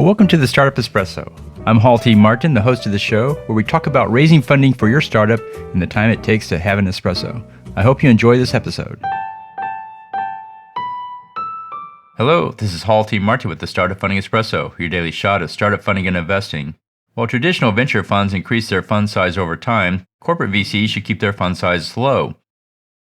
Well, welcome to the Startup Espresso. I'm Hall T. Martin, the host of the show, where we talk about raising funding for your startup and the time it takes to have an espresso. I hope you enjoy this episode. Hello, this is Hall T. Martin with the Startup Funding Espresso, your daily shot of startup funding and investing. While traditional venture funds increase their fund size over time, corporate VCs should keep their fund size low.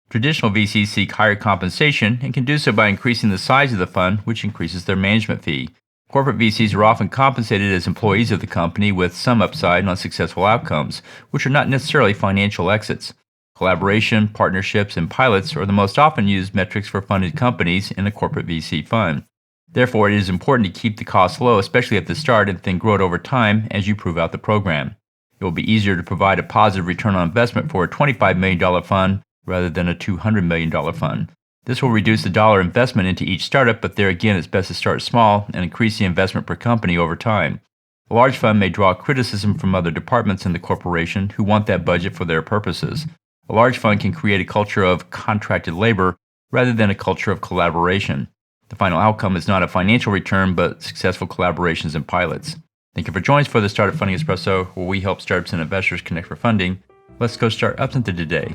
Traditional VCs seek higher compensation and can do so by increasing the size of the fund, which increases their management fee. Corporate VCs are often compensated as employees of the company with some upside on successful outcomes, which are not necessarily financial exits. Collaboration, partnerships, and pilots are the most often used metrics for funded companies in a corporate VC fund. Therefore, it is important to keep the costs low, especially at the start, and then grow it over time as you prove out the program. It will be easier to provide a positive return on investment for a $25 million fund rather than a $200 million fund. This will reduce the dollar investment into each startup, but there again, it's best to start small and increase the investment per company over time. A large fund may draw criticism from other departments in the corporation who want that budget for their purposes. A large fund can create a culture of contracted labor rather than a culture of collaboration. The final outcome is not a financial return, but successful collaborations and pilots. Thank you for joining us for the Startup Funding Espresso, where we help startups and investors connect for funding. Let's go start up into today.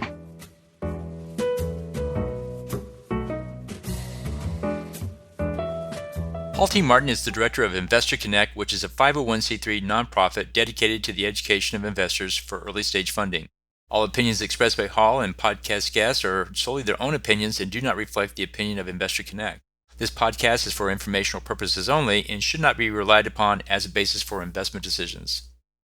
Hall T. Martin is the director of Investor Connect, which is a 501c3 nonprofit dedicated to the education of investors for early stage funding. All opinions expressed by Hall and podcast guests are solely their own opinions and do not reflect the opinion of Investor Connect. This podcast is for informational purposes only and should not be relied upon as a basis for investment decisions.